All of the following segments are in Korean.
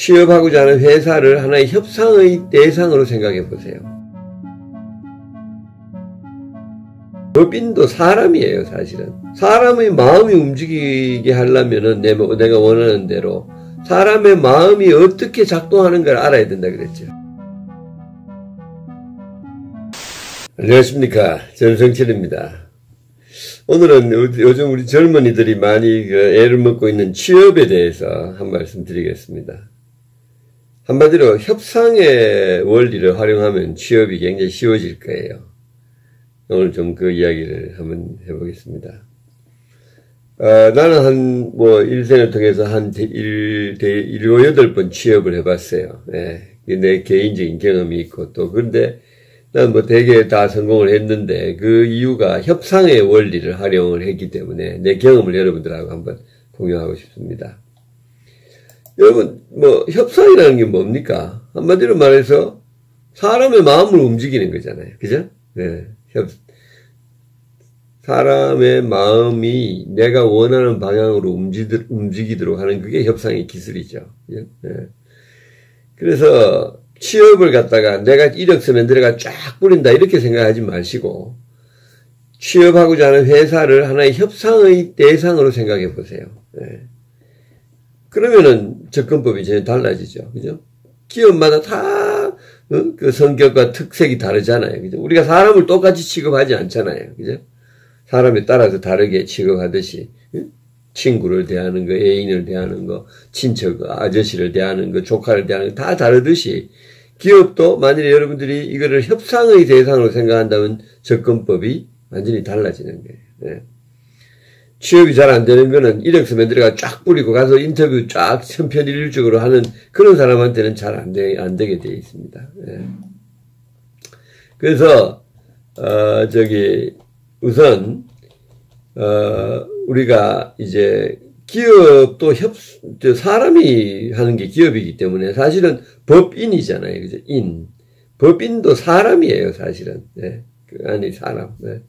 취업하고자 하는 회사를 하나의 협상의 대상으로 생각해 보세요. 법인도 사람이에요, 사실은. 사람의 마음이 움직이게 하려면은 내가 원하는 대로 사람의 마음이 어떻게 작동하는가를 알아야 된다 그랬죠. 안녕하십니까. 저는 정철입니다. 오늘은 요즘 우리 젊은이들이 많이 애를 먹고 있는 취업에 대해서 한 말씀 드리겠습니다. 한마디로 협상의 원리를 활용하면 취업이 굉장히 쉬워질 거예요. 오늘 좀 그 이야기를 한번 해보겠습니다. 나는 일생을 통해서 한 7, 8번 취업을 해봤어요. 예, 내 개인적인 경험이 있고 그런데 난 되게 다 성공을 했는데 그 이유가 협상의 원리를 활용을 했기 때문에 내 경험을 여러분들하고 한번 공유하고 싶습니다. 여러분, 협상이라는 게 뭡니까? 한마디로 말해서 사람의 마음을 움직이는 거잖아요. 그죠? 네. 사람의 마음이 내가 원하는 방향으로 움직이도록 하는 그게 협상의 기술이죠. 네. 그래서 취업을 갖다가 내가 이력서에 들어가 쫙 뿌린다 이렇게 생각하지 마시고 취업하고자 하는 회사를 하나의 협상의 대상으로 생각해 보세요. 네. 그러면은 접근법이 전혀 달라지죠. 그죠? 기업마다 다, 그 성격과 특색이 다르잖아요. 그죠? 우리가 사람을 똑같이 취급하지 않잖아요. 그죠? 사람에 따라서 다르게 취급하듯이, 친구를 대하는 거, 애인을 대하는 거, 친척, 아저씨를 대하는 거, 조카를 대하는 거 다 다르듯이, 기업도 만일에 여러분들이 이거를 협상의 대상으로 생각한다면 접근법이 완전히 달라지는 거예요. 네. 취업이 잘 안 되는 거는 이력서 맨들어가 쫙 뿌리고 가서 인터뷰 쫙 천편일률적으로 하는 그런 사람한테는 잘 안 되게 되어 있습니다. 예. 그래서, 우선, 우리가 이제 기업도 사람이 하는 게 기업이기 때문에 사실은 법인이잖아요. 그죠? 법인도 사람이에요, 사실은. 예. 아니, 사람. 예.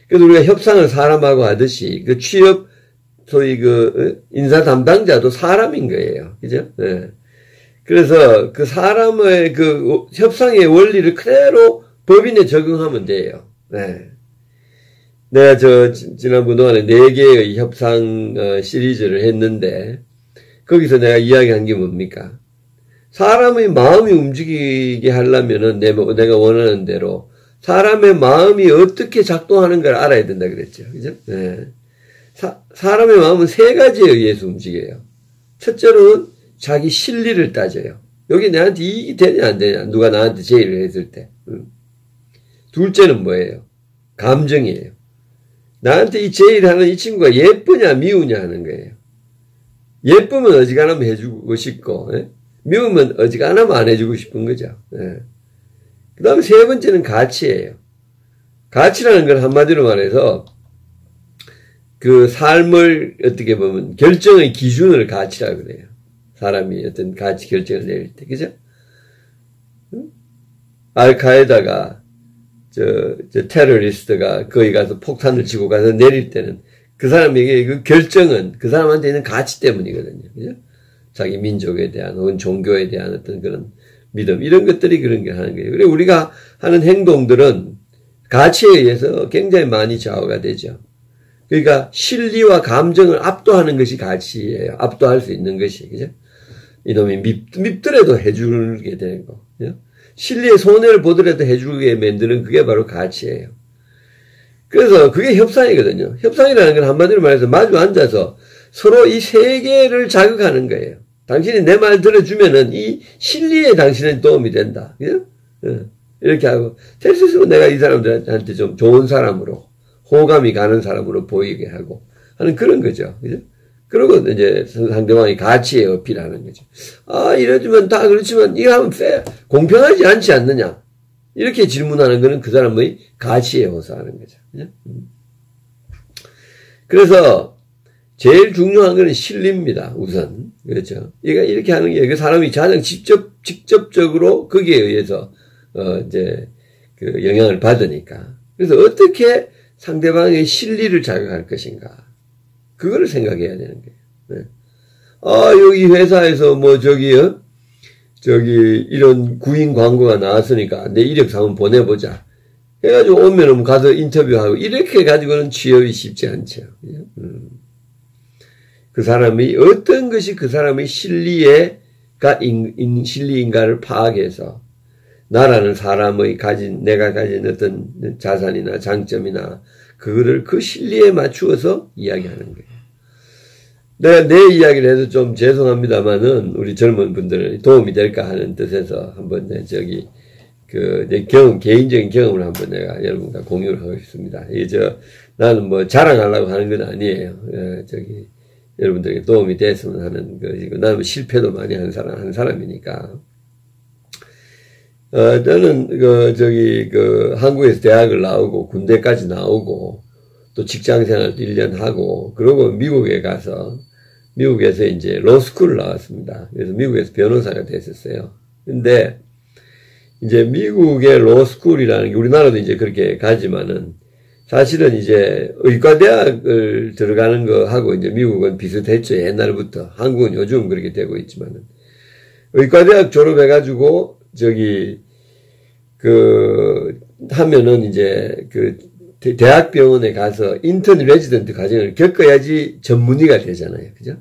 그래서 우리가 협상을 사람하고 하듯이 그 취업 소위 인사 담당자도 사람인 거예요. 그죠? 네. 그래서 그 사람의 협상의 원리를 그대로 법인에 적용하면 돼요. 네. 내가 지난번 동안에 4개의 협상 시리즈를 했는데 거기서 내가 이야기한 게 뭡니까? 사람의 마음이 움직이게 하려면은 내가 원하는 대로 사람의 마음이 어떻게 작동하는가를 알아야 된다 그랬죠. 그죠? 네. 사람의 마음은 3가지에 의해서 움직여요. 첫째로는 자기 실리를 따져요. 여기 내한테 이익이 되냐 안 되냐. 누가 나한테 제의를 했을 때. 둘째는 뭐예요? 감정이에요. 나한테 이 제의를 하는 이 친구가 예쁘냐 미우냐 하는 거예요. 예쁘면 어지간하면 해주고 싶고 미우면 어지간하면 안 해주고 싶은 거죠. 네. 그 다음에 3번째는 가치예요. 가치라는 건 한마디로 말해서 그 삶을 어떻게 보면 결정의 기준을 가치라고 그래요. 사람이 어떤 가치 결정을 내릴 때. 그죠? 알카에다가 테러리스트가 거기 가서 폭탄을 치고 가서 내릴 때는 그 사람에게 그 결정은 그 사람한테 있는 가치 때문이거든요. 그죠? 자기 민족에 대한 혹은 종교에 대한 어떤 그런 믿음, 이런 것들이 그런 게 하는 거예요. 그리고 우리가 하는 행동들은 가치에 의해서 굉장히 많이 좌우가 되죠. 그러니까 실리와 감정을 압도하는 것이 가치예요. 압도할 수 있는 것이, 그죠? 이놈이 밉더라도 해주게 되는 거. 그죠? 실리의 손해를 보더라도 해주게 만드는 그게 바로 가치예요. 그래서 그게 협상이거든요. 협상이라는 건 한마디로 말해서 마주 앉아서 서로 이 3개를 자극하는 거예요. 당신이 내 말 들어주면은 이 실리에 당신은 도움이 된다. 그죠? 이렇게 하고, 될 수 있으면 내가 이 사람들한테 좀 좋은 사람으로, 호감이 가는 사람으로 보이게 하고 하는 그런 거죠. 그죠? 그러고 이제 상대방이 가치에 어필하는 거죠. 이러지만 다 그렇지만 이거 하면 공평하지 않지 않느냐? 이렇게 질문하는 거는 그 사람의 가치에 호소하는 거죠. 그죠? 그래서 제일 중요한 거는 실리입니다. 우선. 그렇죠. 이렇게 하는 게 그 사람이 가장 직접적으로 거기에 의해서 영향을 받으니까. 그래서 어떻게 상대방의 실리를 자극할 것인가. 그거를 생각해야 되는 거예요. 네. 여기 회사에서 이런 구인 광고가 나왔으니까 내 이력서 한번 보내보자. 해가지고 오면은 가서 인터뷰하고 이렇게 가지고는 취업이 쉽지 않죠. 그 사람이 어떤 것이 그 사람의 실리인가를 파악해서 나라는 사람의 내가 가진 어떤 자산이나 장점이나 그거를 그 실리에 맞추어서 이야기하는 거예요. 내가 내 이야기를 해서 좀 죄송합니다만은 우리 젊은 분들 도움이 될까 하는 뜻에서 한번 내 개인적인 경험을 한번 내가 여러분과 공유를 하고 싶습니다. 나는 뭐 자랑하려고 하는 건 아니에요. 여러분들에게 도움이 됐으면 하는 것이고, 나는 실패도 많이 한 사람이니까. 저는, 한국에서 대학을 나오고, 군대까지 나오고, 또 직장 생활도 1년 하고, 그러고 미국에 가서, 미국에서 이제 로스쿨을 나왔습니다. 그래서 미국에서 변호사가 됐었어요. 근데, 이제 미국의 로스쿨이라는 게 우리나라도 이제 그렇게 가지만은, 사실은 이제 의과대학을 들어가는 거하고 이제 미국은 비슷했죠. 옛날부터. 한국은 요즘 그렇게 되고 있지만은. 의과대학 졸업해가지고, 하면은 이제 대학병원에 가서 인턴 레지던트 과정을 겪어야지 전문의가 되잖아요. 그죠?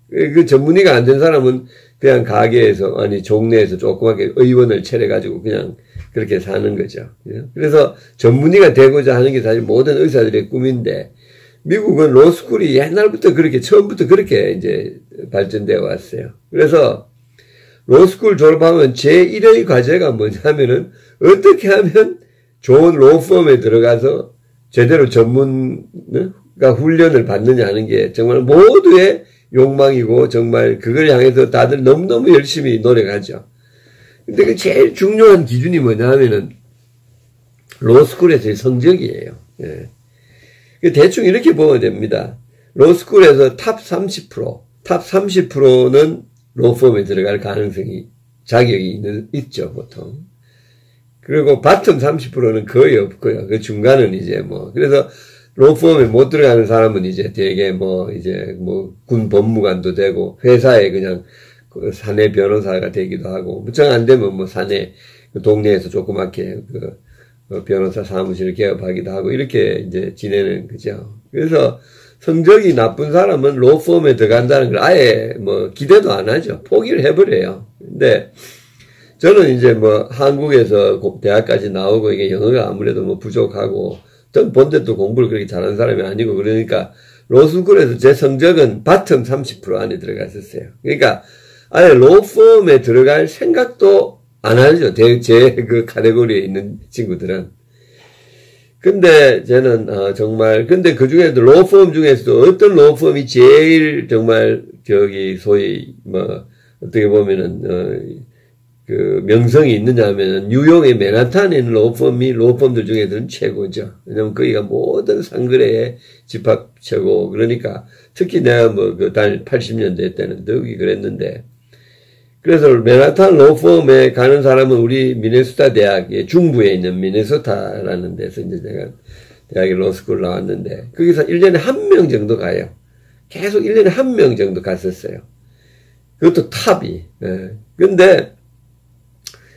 그 전문의가 안 된 사람은 그냥 가게에서, 종래에서 조그맣게 의원을 차려가지고 그냥 그렇게 사는 거죠. 그래서 전문의가 되고자 하는 게 사실 모든 의사들의 꿈인데, 미국은 로스쿨이 옛날부터 처음부터 그렇게 이제 발전되어 왔어요. 그래서 로스쿨 졸업하면 제1의 과제가 뭐냐면은 어떻게 하면 좋은 로펌에 들어가서 제대로 전문가 훈련을 받느냐 하는 게 정말 모두의 욕망이고 정말 그걸 향해서 다들 너무너무 열심히 노력하죠. 근데 그 제일 중요한 기준이 뭐냐 하면은 로스쿨에서의 성적이에요. 예. 대충 이렇게 보면 됩니다. 로스쿨에서 탑 30%는 로펌에 들어갈 자격이 있죠, 보통. 그리고 바텀 30%는 거의 없고요. 그 중간은 이제 그래서 로펌에 못 들어가는 사람은 이제 되게 군 법무관도 되고, 회사에 그냥 사내 변호사가 되기도 하고, 정 안 되면 사내, 동네에서 조그맣게 변호사 사무실을 개업하기도 하고, 이렇게 이제 지내는 거죠. 그래서 성적이 나쁜 사람은 로펌에 들어간다는 걸 아예 기대도 안 하죠. 포기를 해버려요. 근데 저는 이제 한국에서 대학까지 나오고 이게 영어가 아무래도 부족하고, 전 본데도 공부를 그렇게 잘하는 사람이 아니고, 그러니까 로스쿨에서 제 성적은 바텀 30% 안에 들어갔었어요. 그러니까 아예 로펌에 들어갈 생각도 안 하죠. 제 카테고리에 있는 친구들은. 근데 저는 정말 근데 그 중에도 로펌 중에서도 어떤 로펌이 제일 정말 소위 어떻게 보면은 명성이 있느냐 하면은 뉴욕의 맨하탄에 있는 로펌들 중에서는 최고죠. 왜냐면 거기가 모든 상거래에 집합 최고. 그러니까 특히 내가 80년대 때는 더욱이 그랬는데, 그래서 맨하탄 로펌에 가는 사람은 우리 미네소타 대학의 중부에 있는 미네소타라는 데서 이제 내가 대학에 로스쿨 나왔는데, 거기서 1년에 1명 정도 가요. 계속 1년에 1명 정도 갔었어요. 그것도 탑이. 예. 근데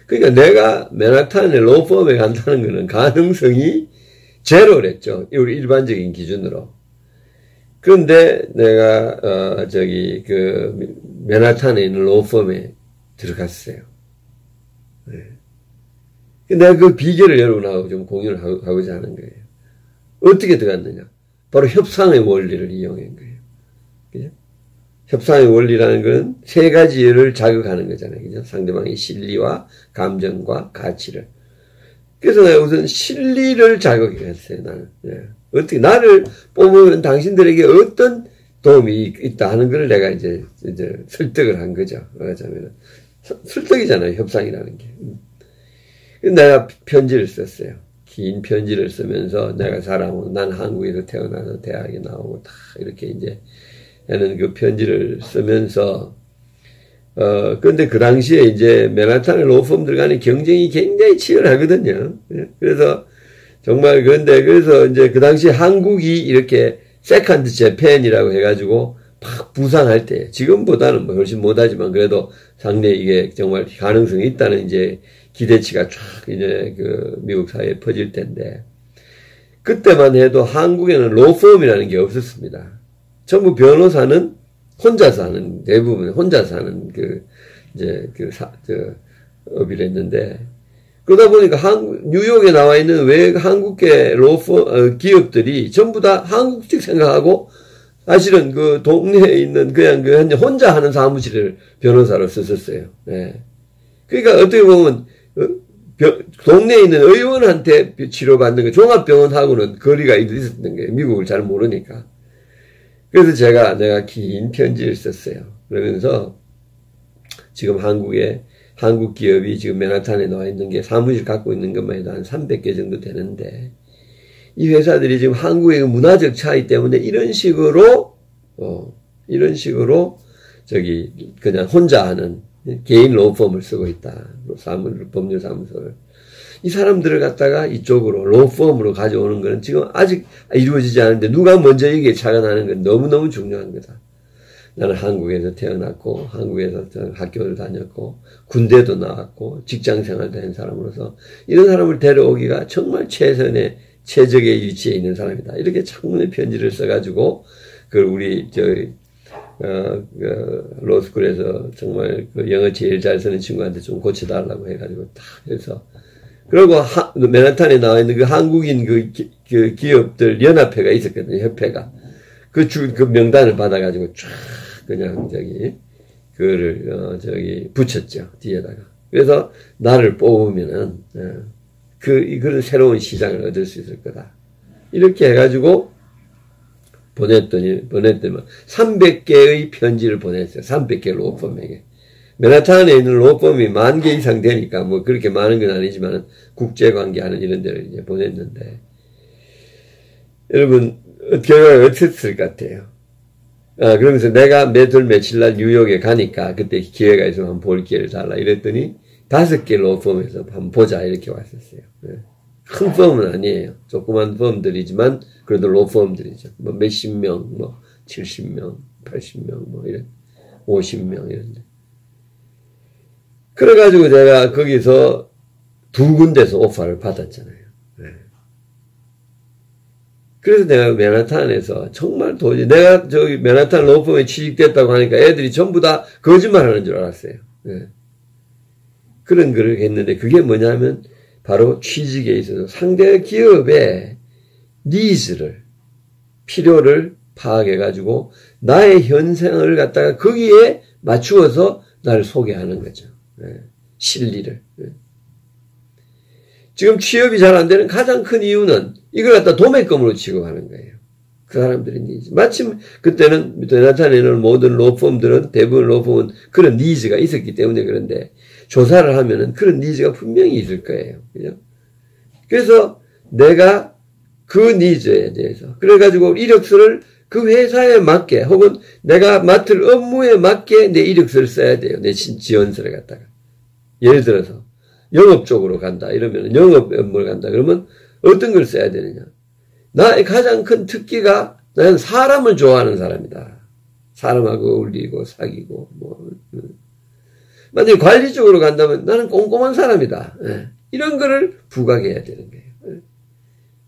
그러니까 내가 맨하탄의 로펌에 간다는 거는 가능성이 제로랬죠. 우리 일반적인 기준으로. 그런데 내가 맨하탄에 있는 로펌에 들어갔어요. 네. 내가 그 비결을 여러분하고 좀 공유를 하고자 하는 거예요. 어떻게 들어갔느냐? 바로 협상의 원리를 이용한 거예요. 그죠? 협상의 원리라는 건 세 가지를 자극하는 거잖아요. 그죠? 상대방의 실리와 감정과 가치를. 그래서 내가 우선 실리를 자극했어요, 나는. 네. 어떻게, 나를 뽑으면 당신들에게 어떤 도움이 있다 하는 걸 내가 이제 설득을 한 거죠. 말하자면. 설득이잖아요, 협상이라는 게. 내가 편지를 썼어요. 긴 편지를 쓰면서 내가 난 한국에서 태어나서 대학에 나오고 다 이렇게 이제 하는 그 편지를 쓰면서, 근데 그 당시에 이제 맨하탄의 로펌들 간의 경쟁이 굉장히 치열하거든요. 그래서 정말 그래서 이제 그 당시 한국이 이렇게 세컨드 재팬이라고 해가지고 막 부상할 때, 지금보다는 훨씬 못하지만 그래도 상당히 이게 정말 가능성이 있다는 이제 기대치가 쫙 이제 그 미국 사회에 퍼질 텐데, 그때만 해도 한국에는 로펌이라는 게 없었습니다. 전부 변호사는 혼자서 하는, 대부분 혼자서 하는 업이를 했는데, 그러다 보니까 뉴욕에 나와 있는 한국계 기업들이 전부 다 한국식 생각하고, 사실은 그 동네에 있는 그냥 혼자 하는 사무실을 변호사로 썼었어요. 예. 그러니까 어떻게 보면, 동네에 있는 의원한테 치료받는 거, 종합병원하고는 거리가 있었던 거예요. 미국을 잘 모르니까. 그래서 내가 긴 편지를 썼어요. 그러면서 지금 한국 기업이 지금 맨하탄에 나와 있는 게 사무실 갖고 있는 것만 해도 한 300개 정도 되는데, 이 회사들이 지금 한국의 문화적 차이 때문에 이런 식으로 그냥 혼자 하는 개인 로펌을 쓰고 있다. 법률 사무소를. 이 사람들을 갖다가 이쪽으로 로펌으로 가져오는 거는 지금 아직 이루어지지 않은데, 누가 먼저 이게 차가 나는 건 너무너무 중요한 거다. 나는 한국에서 태어났고, 한국에서 학교를 다녔고, 군대도 나왔고, 직장 생활도 한 사람으로서, 이런 사람을 데려오기가 정말 최적의 위치에 있는 사람이다. 이렇게 장문의 편지를 써가지고, 우리, 로스쿨에서 정말 영어 제일 잘 쓰는 친구한테 좀 고쳐달라고 해가지고 딱 해서, 그리고 맨하탄에 나와 있는 그 한국인 그 기업들 연합회가 있었거든요, 협회가. 그 명단을 받아가지고 쫙 그냥 그거를 붙였죠, 뒤에다가. 그래서 나를 뽑으면은 그런 새로운 시장을 얻을 수 있을 거다. 이렇게 해가지고 보냈더니 300개의 편지를 보냈어요. 300개 로펌에게. 맨하탄에 있는 로펌이 10,000개 이상 되니까 뭐 그렇게 많은 건 아니지만 국제관계하는 이런 데를 이제 보냈는데, 여러분 결과가 어땠을 것 같아요? 그러면서 내가 며칠 날 뉴욕에 가니까 그때 기회가 있으면 한번 볼 기회를 달라 이랬더니 5개 로펌에서 한번 보자 이렇게 왔었어요. 큰 펌은 아니에요. 조그만 펌들이지만 그래도 로펌들이죠. 뭐 몇십 명, 뭐 70명, 80명, 뭐 이런 50명 이런데. 그래가지고 제가 거기서 2군데서 오퍼를 받았잖아요. 그래서 내가 맨하탄에서 정말 도저히 내가 맨하탄 로펌에 취직됐다고 하니까 애들이 전부 다 거짓말하는 줄 알았어요. 그런 글을 했는데, 그게 뭐냐면 바로 취직에 있어서 상대 기업의 필요를 파악해가지고 나의 현생을 갖다가 거기에 맞추어서 나를 소개하는 거죠. 실리를. 지금 취업이 잘 안 되는 가장 큰 이유는 이걸 갖다 도매금으로 취급하는 거예요. 그 사람들의 니즈. 마침 그때는 맨하탄에는 모든 로펌들은, 대부분 로펌은 그런 니즈가 있었기 때문에 그런데, 조사를 하면은 그런 니즈가 분명히 있을 거예요. 그죠? 그래서 내가 그 니즈에 대해서, 그래가지고 이력서를 그 회사에 맞게, 혹은 내가 맡을 업무에 맞게 내 이력서를 써야 돼요. 내 지원서를 갖다가. 예를 들어서 영업 쪽으로 간다 이러면, 영업 업무를 간다 그러면 어떤 걸 써야 되느냐. 나의 가장 큰 특기가 나는 사람을 좋아하는 사람이다. 사람하고 어울리고 사귀고 뭐. 만약에 관리 쪽으로 간다면 나는 꼼꼼한 사람이다. 이런 거를 부각해야 되는 거예요.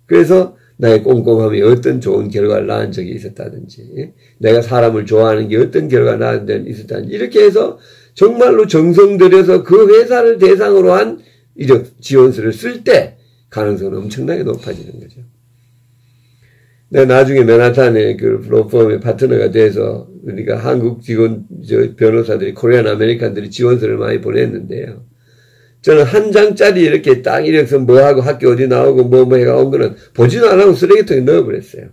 그래서 나의 꼼꼼함이 어떤 좋은 결과를 낳은 적이 있었다든지, 내가 사람을 좋아하는 게 어떤 결과를 낳은 적이 있었다든지, 이렇게 해서 정말로 정성 들여서 그 회사를 대상으로 한 이력 지원서를 쓸 때 가능성은 엄청나게 높아지는 거죠. 내가 나중에 맨하탄의 그 로펌의 파트너가 돼서 우리가 한국 직원, 변호사들이, 코리안 아메리칸들이 지원서를 많이 보냈는데요. 저는 한 장짜리 이렇게 딱 이력서 뭐하고 학교 어디 나오고 뭐 해가 온 거는 보지도 안 하고 쓰레기통에 넣어버렸어요.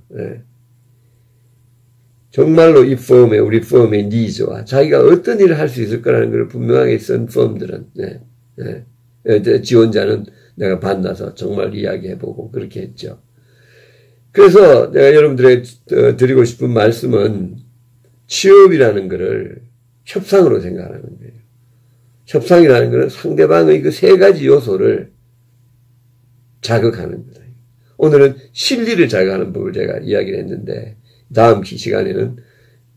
정말로 이 펌에, 우리 펌의 니즈와 자기가 어떤 일을 할 수 있을 거라는 걸 분명하게 쓴 펌들은, 지원자는 내가 만나서 정말 이야기해보고 그렇게 했죠. 그래서 내가 여러분들에게 드리고 싶은 말씀은 취업이라는 것을 협상으로 생각하는 거예요. 협상이라는 것은 상대방의 그 3가지 요소를 자극하는 거다. 오늘은 실리를 자극하는 법을 제가 이야기를 했는데, 다음 시간에는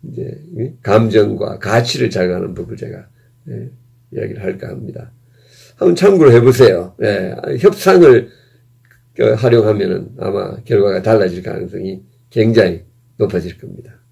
이제 감정과 가치를 자극하는 법을 제가 예, 이야기를 할까 합니다. 한번 참고로 해보세요. 예, 협상을 활용하면은 아마 결과가 달라질 가능성이 굉장히 높아질 겁니다.